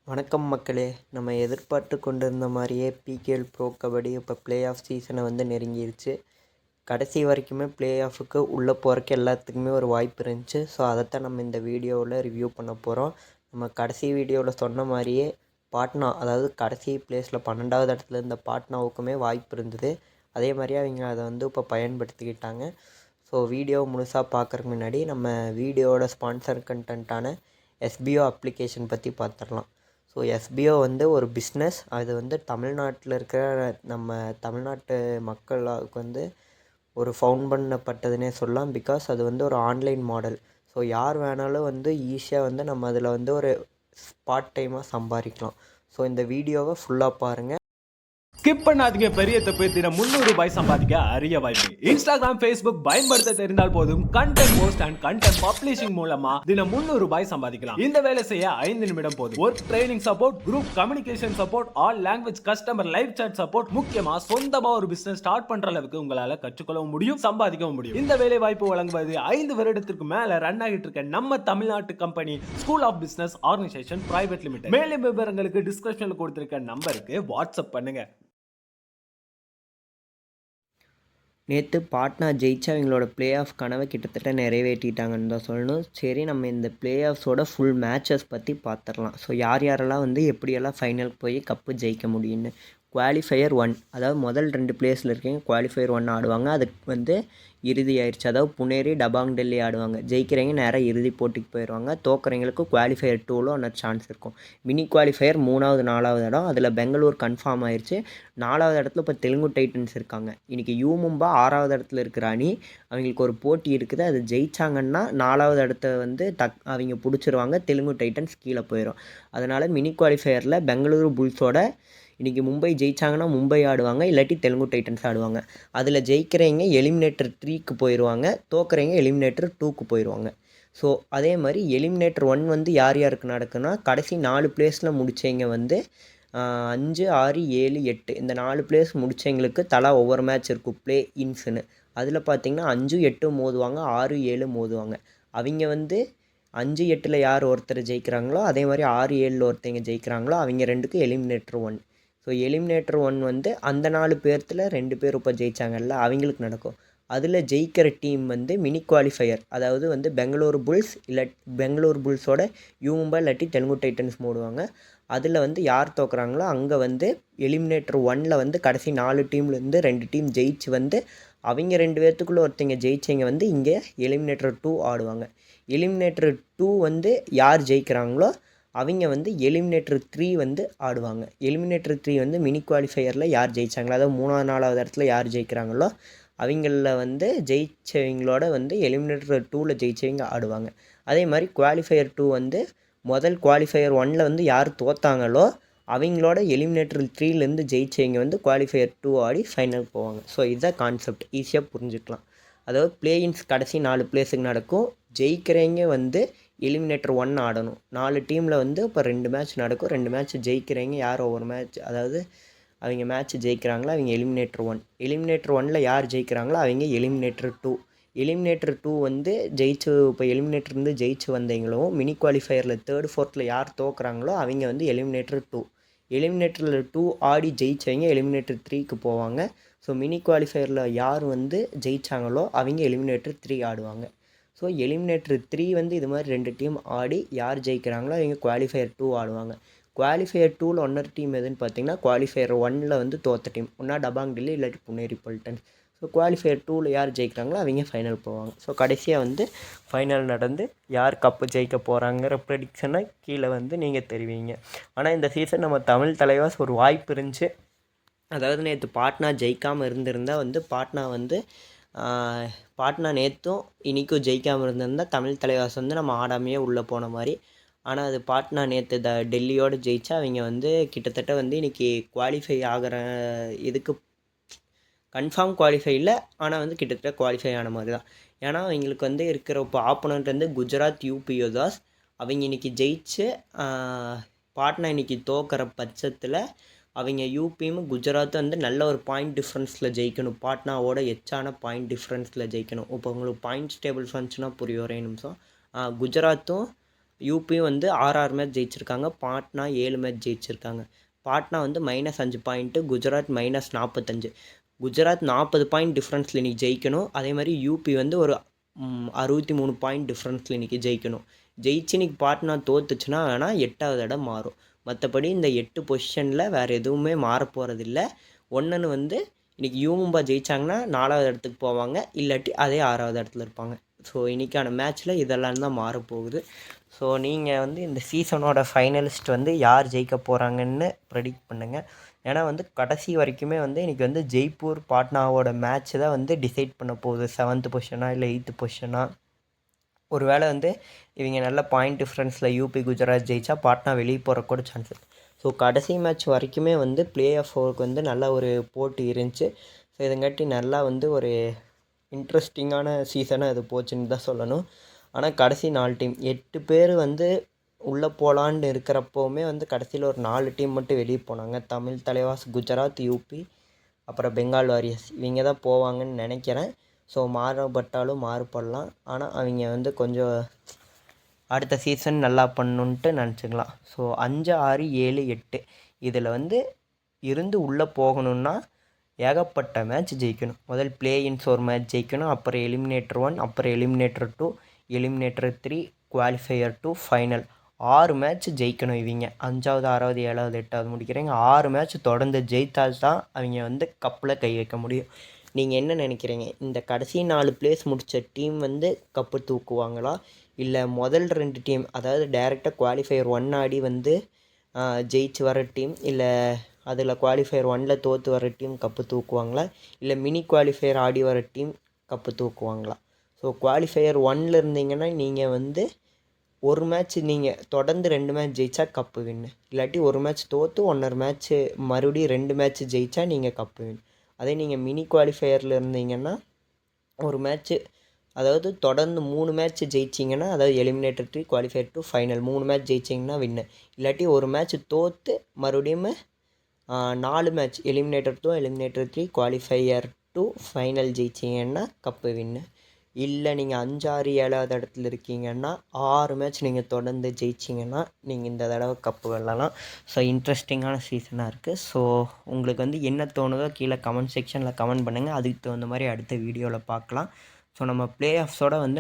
வணக்கம் மக்களே. நம்ம எதிர்பார்த்து கொண்டிருந்த மாதிரியே பிகேஎல் ப்ரோ கபடி இப்போ ப்ளே ஆஃப் சீசனை வந்து நெருங்கிருச்சு. கடைசி வரைக்குமே ப்ளே ஆஃபுக்கு உள்ளே போகிறக்கு எல்லாத்துக்குமே ஒரு வாய்ப்பு இருந்துச்சு. ஸோ அதைத்தான் நம்ம இந்த வீடியோவில் ரிவ்யூ பண்ண போகிறோம். நம்ம கடைசி வீடியோவில் சொன்ன மாதிரியே பாட்னா, அதாவது கடைசி ப்ளேஸில் 12வது இடத்துல இருந்த பாட்னாவுக்குமே வாய்ப்பு இருந்தது. அதே மாதிரியே அவங்க அதை வந்து இப்போ பயன்படுத்திக்கிட்டாங்க. ஸோ வீடியோ முழுசாக பார்க்குறதுக்கு முன்னாடி நம்ம வீடியோவோட ஸ்பான்சர் கண்டென்ட்டான எஸ்பிஓ அப்ளிகேஷன் பற்றி பார்த்துடலாம். ஸோ எஸ்பிஓ வந்து ஒரு பிஸ்னஸ். அது வந்து தமிழ்நாட்டில் இருக்கிற நம்ம தமிழ்நாட்டு மக்களுக்கு வந்து ஒரு ஃபவுண்ட் பண்ணப்பட்டதுன்னே சொல்லலாம். பிகாஸ் அது வந்து ஒரு ஆன்லைன் மாடல். ஸோ யார் வேணாலும் வந்து ஈஸியாக வந்து நம்ம அதில் வந்து ஒரு பார்ட் டைமாக சம்பாதிக்கலாம். ஸோ இந்த வீடியோவை ஃபுல்லாக பாருங்கள். ஸ்கிப் பண்ணாதீங்க. பெரிய தப்பு. தினம் 300 ரூபாய் சம்பாதிக்க அரிய வாய்ப்பு. இன்ஸ்டாகிராம், ஃபேஸ்புக் பயன்படுத்த தெரிந்தால் போதும். Content post and content publishing மூலமா தினம் 300 ரூபாய் சம்பாதிக்கலாம். இந்த வேலை செய்ய 5 நிமிடம் போதும். Work training support, group communication support, all language customer live chat support, முக்கியமா சொந்தமா ஒரு பிசினஸ் ஸ்டார்ட் பண்ற அளவுக்கு உங்களால கற்றுக்கொள்ளவும் முடியும், சம்பாதிக்கவும் முடியும். இந்த வேலை வாய்ப்பு வழங்குவது 5 வருடத்திற்கு மேல ரன் ஆகிட்டு இருக்க நம்ம தமிழ்நாட்டு company school of business organisation private limited. மேலும் விவரங்களுக்கு டிஸ்கிரிப்ஷன்ல கொடுத்திருக்க நம்பருக்கு வாட்ஸ்அப் பண்ணுங்க. நேற்று பாட்னா ஜெயிச்சு அவங்களோட ப்ளே ஆஃப் கனவை கிட்டத்தட்ட நிறைவேற்றிட்டாங்கன்னு தான் சொல்லணும். சரி, நம்ம இந்த ப்ளே ஆஃப்ஸோட ஃபுல் மேட்சஸ் பற்றி பார்த்துடலாம். ஸோ யார் யாரெல்லாம் வந்து எப்படியெல்லாம் ஃபைனலுக்கு போய் கப்பு ஜெயிக்க முடியும்னு. குவாலிஃபையர் 1, அதாவது முதல் 2 பிளேஸில் இருக்கீங்க குவாலிஃபையர் 1 ஆடுவாங்க. அதுக்கு வந்து இறுதி ஆயிடுச்சு. அதாவது புனேரி, டபாங் டெல்லி ஆடுவாங்க. ஜெயிக்கிறவங்க நேராக இறுதி போட்டிக்கு போயிடுவாங்க. தோக்குறவங்களுக்கு குவாலிஃபையர் 2லும் ஒன்று சான்ஸ் இருக்கும். மினி குவாலிஃபையர் 3வது 4வது இடம். அதில் பெங்களூர் கன்ஃபார்ம் ஆயிடுச்சு. 4வது இடத்துல இப்போ தெலுங்கு டைட்டன்ஸ் இருக்காங்க. இன்றைக்கி யூ மும்பா 6வது இடத்துல இருக்கிற அணி. அவங்களுக்கு ஒரு போட்டி இருக்குது. அது ஜெயிச்சாங்கன்னா 4வது இடத்த வந்து அவங்க பிடிச்சிருவாங்க. தெலுங்கு டைட்டன்ஸ் கீழே போயிடும். அதனால் மினி குவாலிஃபையரில் பெங்களூரு புல்ஸோட இன்றைக்கி மும்பை ஜெயிச்சாங்கன்னா மும்பை ஆடுவாங்க, இல்லாட்டி தெலுங்கு டைட்டன்ஸ் ஆடுவாங்க. அதில் ஜெயிக்கிறவங்க எலிமினேட்டர் 3க்கு போயிடுவாங்க, தோக்குறவங்க எலிமினேட்டர் 2க்கு போயிடுவாங்க. ஸோ அதே மாதிரி எலிமினேட்டர் 1 வந்து யார் யாருக்கு நடக்குன்னா, கடைசி 4 பிளேஸில் முடித்தவங்க வந்து 5, 6, 7, 8 இந்த 4 பிளேஸ் முடித்தவங்களுக்கு தலா ஒவ்வொரு மேட்ச் இருக்கும் ப்ளே இன்ஸுன்னு. அதில் பார்த்திங்கன்னா 5, 8 மோதுவாங்க, 6, 7 மோதுவாங்க. அவங்க வந்து 5, 8ல் யார் ஒருத்தர் ஜெயிக்கிறாங்களோ அதே மாதிரி 6, 7ல் ஒருத்தங்க ஜெயிக்கிறாங்களோ அவங்க 2க்கு எலிமினேட்டர் 1. ஸோ எலிமினேட்டர் 1 வந்து அந்த 4 பேர்த்தில் 2 பேர் இப்போ ஜெயித்தாங்கல்ல அவங்களுக்கு நடக்கும். அதில் ஜெயிக்கிற டீம் வந்து மினி குவாலிஃபையர், அதாவது வந்து பெங்களூரு புல்ஸ் இல்லை பெங்களூர் புல்ஸோட யூ மும்பை இல்லாட்டி தெலுங்கு டைட்டன்ஸ் மூடுவாங்க. அதில் வந்து யார் தோக்குறாங்களோ அங்கே வந்து எலிமினேட்டர் 1ல் வந்து கடைசி 4 டீம்லேருந்து 2 டீம் ஜெயிச்சு வந்து அவங்க 2 பேர்த்துக்குள்ளே ஒருத்தங்க ஜெயிச்சவங்க வந்து இங்கே எலிமினேட்டர் 2 ஆடுவாங்க. எலிமினேட்டர் 2 வந்து யார் ஜெயிக்கிறாங்களோ அவங்க வந்து எலிமினேட்டர் 3 வந்து ஆடுவாங்க. எலிமினேட்டர் 3 வந்து மினி குவாலிஃபையரில் யார் ஜெயித்தாங்களோ, அதாவது 3வது 4வது இடத்துல யார் ஜெயிக்கிறாங்களோ அவங்களில் வந்து ஜெயித்தவங்களோட வந்து எலிமினேட்டர் 2ல் ஜெயித்தவங்க ஆடுவாங்க. அதே மாதிரி குவாலிஃபையர் 2 வந்து முதல் குவாலிஃபையர் 1ல் வந்து யார் தோற்றாங்களோ அவங்களோட எலிமினேட்டர் 3லேருந்து ஜெயித்தவங்க வந்து குவாலிஃபையர் 2 ஆடி ஃபைனல் போவாங்க. ஸோ இதுதான் கான்செப்ட், ஈஸியாக புரிஞ்சுக்கலாம். அதாவது பிளேயின்ஸ் கடைசி 4 பிளேஸுக்கு நடக்கும். ஜெயிக்கிறவங்க வந்து எலிமினேட்டர் 1 ஆடணும். 4 டீமில் வந்து இப்போ 2 மேட்ச் நடக்கும். 2 மேட்ச் ஜெயிக்கிறவங்க யார் ஒவ்வொரு மேட்ச், அதாவது அவங்க மேட்ச் ஜெயிக்கிறாங்களோ அவங்க எலிமினேட்டர் 1. எலிமினேட்டர் 1ல் யார் ஜெயிக்கிறாங்களோ அவங்க எலிமினேட்டர் 2. எலிமினேட்டர் 2 வந்து இப்போ எலிமினேட்டர்லேருந்து ஜெயிச்சு வந்தவங்களும் மினி குவாலிஃபையரில் 3rd 4th யார் தோக்குறாங்களோ அவங்க வந்து எலிமினேட்டர் 2. எலிமினேட்டரில் 2 ஆடி ஜெயித்தவங்க எலிமினேட்டர் 3க்கு போவாங்க. ஸோ மினி குவாலிஃபையரில் யார் வந்து ஜெயித்தாங்களோ அவங்க எலிமினேட்டர் 3 ஆடுவாங்க. ஸோ எலிமினேட்டர் 3 வந்து இது மாதிரி 2 டீம் ஆடி யார் ஜெயிக்கிறாங்களோ அவங்க குவாலிஃபையர் 2 ஆடுவாங்க. குவாலிஃபையர் 2ல் இன்னொரு டீம் எதுன்னு பார்த்தீங்கன்னா குவாலிஃபையர் 1ல் வந்து தோற்ற டீம் ஒன்றா டபாங் டெல்லி இல்லாட்டி புனேரி பல்டன்ஸ். ஸோ குவாலிஃபையர் 2ல் யார் ஜெயிக்கிறாங்களோ அவங்க ஃபைனல் போவாங்க. ஸோ கடைசியாக வந்து ஃபைனல் நடந்து யார் கப்பு ஜெயிக்க போகிறாங்கிற ப்ரெடிக்ஷனை கீழே வந்து நீங்கள் தெரிவிங்க. ஆனால் இந்த சீசன் நம்ம தமிழ் தலைவாஸ் ஒரு வாய்ப்பு இருந்துச்சு. அதாவது நேற்று பாட்னா ஜெயிக்காமல் இருந்திருந்தால் வந்து பாட்னா நேற்றும் இன்றைக்கும் ஜெயிக்காமல் இருந்திருந்தால் தமிழ் தலைவாஸ் வந்து நம்ம ஆடாமையே உள்ளே போன மாதிரி. ஆனால் அது பாட்னா நேற்று டெல்லியோடு ஜெயிச்சா அவங்க வந்து கிட்டத்தட்ட வந்து இன்றைக்கி குவாலிஃபை ஆகிற இதுக்கு கன்ஃபார்ம் குவாலிஃபை இல்லை, ஆனால் வந்து கிட்டத்தட்ட குவாலிஃபை ஆன மாதிரி தான். ஏன்னா அவங்களுக்கு வந்து இருக்கிற இப்போ ஆப்போனண்ட் வந்து குஜராத் யூபியோதாஸ். அவங்க இன்றைக்கி ஜெயிச்சு பாட்னா இன்றைக்கி தோக்கிற பட்சத்தில் அவங்க யூபியும் குஜராத்தும் வந்து நல்ல ஒரு பாயிண்ட் டிஃப்ரென்ஸில் ஜெயிக்கணும். பாட்னாவோட எச்சான பாயிண்ட் டிஃப்ரென்ஸில் ஜெயிக்கணும். இப்போ உங்களுக்கு பாயிண்ட்ஸ் டேபிள் வந்துச்சுன்னா புரியும் ஒரே நிமிஷம். குஜராத்தும் யூபியும் வந்து 6 மேட்ச் ஜெயிச்சிருக்காங்க. பாட்னா 7 மேட்ச் ஜெயிச்சிருக்காங்க. பாட்னா வந்து -5 பாயிண்ட்டு, குஜராத் -45. குஜராத் 40 பாயிண்ட் டிஃப்ரென்ஸில் இன்றைக்கி ஜெயிக்கணும். அதே மாதிரி யூபி வந்து ஒரு 63 பாயிண்ட் டிஃப்ரென்ஸில் இன்றைக்கி ஜெயிக்கணும். ஜெயிச்சு இன்றைக்கி பாட்னா தோத்துச்சுன்னா வேணால் 8வது இடம் மாறும். மற்றபடி இந்த 8 பொசிஷனில் வேறு எதுவுமே மாறப்போகிறதில்ல. ஒன்றுன்னு வந்து இன்றைக்கி யூமும்பா ஜெயித்தாங்கன்னா 4வது இடத்துக்கு போவாங்க, இல்லாட்டி அதே 6வது இடத்துல இருப்பாங்க. ஸோ இன்றைக்கான மேட்ச்சில் இதெல்லாம் தான் மாறப்போகுது. ஸோ நீங்கள் வந்து இந்த சீசனோட ஃபைனலிஸ்ட் வந்து யார் ஜெயிக்க போகிறாங்கன்னு ப்ரெடிக்ட் பண்ணுங்கள். ஏன்னா வந்து கடைசி வரைக்குமே வந்து இன்றைக்கி வந்து ஜெய்ப்பூர் பாட்னாவோட மேட்ச் தான் வந்து டிசைட் பண்ண போகுது. 7th பொசிஷனா இல்லை 8th பொசிஷனா. ஒரு வேளை வந்து இவங்க நல்ல பாயிண்ட் டிஃப்ரென்ஸில் யூபி குஜராத் ஜெயிச்சா பாட்னா வெளியே போகிற கூட சான்ஸ் இருக்குது. ஸோ கடைசி மேட்ச் வரைக்குமே வந்து ப்ளே ஆஃப்க்கு வந்து நல்ல ஒரு போட்டி இருந்துச்சு. ஸோ இதங்காட்டி நல்லா வந்து ஒரு இன்ட்ரெஸ்டிங்கான சீசனாக இது போச்சுன்னு தான் சொல்லணும். ஆனால் கடைசி 4 டீம் 8 பேர் வந்து உள்ளே போகலான்னு இருக்கிறப்போவுமே வந்து கடைசியில் ஒரு 4 டீம் மட்டும் வெளியே போனாங்க. தமிழ் தலைவாஸ், குஜராத், யூபி, அப்புறம் பெங்கால் வாரியர்ஸ் இவங்க தான் போவாங்கன்னு நினைக்கிறேன். ஸோ மாறுபட்டாலும் மாறுபடலாம். ஆனால் அவங்க வந்து கொஞ்சம் அடுத்த சீசன் நல்லா பண்ணணுன்ட்டு நினச்சிக்கலாம். ஸோ 5, 6, 7, 8 இதில் வந்து இருந்து உள்ளே போகணுன்னா ஏகப்பட்ட மேட்ச் ஜெயிக்கணும். முதல் பிளே-இன்ஸ் ஒரு மேட்ச் ஜெயிக்கணும், அப்புறம் எலிமினேட்டர் 1, அப்புறம் eliminator 2, eliminator 3, qualifier 2, final. 6 match ஜெயிக்கணும் இவங்க. 5வது, 6வது, 7வது, 8வது முடிக்கிறீங்க. 6 மேட்ச் தொடர்ந்து ஜெயித்தால் தான் அவங்க வந்து கப்பில் கை வைக்க முடியும். நீங்கள் என்ன நினைக்கிறீங்க? இந்த கடைசி 4 பிளேஸ் முடித்த டீம் வந்து கப்பு தூக்குவாங்களா, இல்லை முதல் 2 டீம் அதாவது டைரெக்டாக குவாலிஃபையர் 1 ஆடி வந்து ஜெயிச்சு வர டீம், இல்லை அதில் குவாலிஃபையர் 1ல் தோற்று வர டீம் கப்பு தூக்குவாங்களா, இல்லை மினி குவாலிஃபையர் ஆடி வர டீம் கப்பு தூக்குவாங்களா? ஸோ குவாலிஃபையர் 1ல் இருந்தீங்கன்னா நீங்கள் வந்து ஒரு மேட்ச் நீங்கள் தொடர்ந்து 2 மேட்ச் ஜெயித்தா கப்பு வின்னு, இல்லாட்டி ஒரு மேட்ச் தோற்று 1.5 மேட்ச்சு மறுபடியும் 2 மேட்ச் ஜெயித்தா நீங்கள் கப்பு வின். அதே நீங்கள் மினி குவாலிஃபையரில் இருந்தீங்கன்னா ஒரு மேட்ச்சு அதாவது தொடர்ந்து 3 மேட்ச் ஜெயிச்சிங்கன்னா, அதாவது எலிமினேட்டர் 3, குவாலிஃபையர் 2, ஃபைனல் 3 மேட்ச் ஜெயிச்சிங்கன்னா வின்னு. இல்லாட்டி ஒரு மேட்ச் தோற்று மறுபடியும் 4 match eliminator 2, eliminator 3, qualifier 2, final ஜெயிச்சிங்கன்னா கப்பு வின்னு. இல்லை நீங்கள் 5, 6, 7வது இடத்துல இருக்கீங்கன்னா 6 மேட்ச் நீங்கள் தொடர்ந்து ஜெயிச்சிங்கன்னா நீங்கள் இந்த தடவை கப்பு வெல்லலாம். ஸோ இன்ட்ரெஸ்டிங்கான சீசனாக இருக்குது. ஸோ உங்களுக்கு வந்து என்ன தோணுதோ கீழே கமெண்ட் செக்ஷனில் கமெண்ட் பண்ணுங்கள். அதுக்கு தகுந்த மாதிரி அடுத்த வீடியோவில் பார்க்கலாம். ஸோ நம்ம பிளே ஆஃப்ஸோட வந்து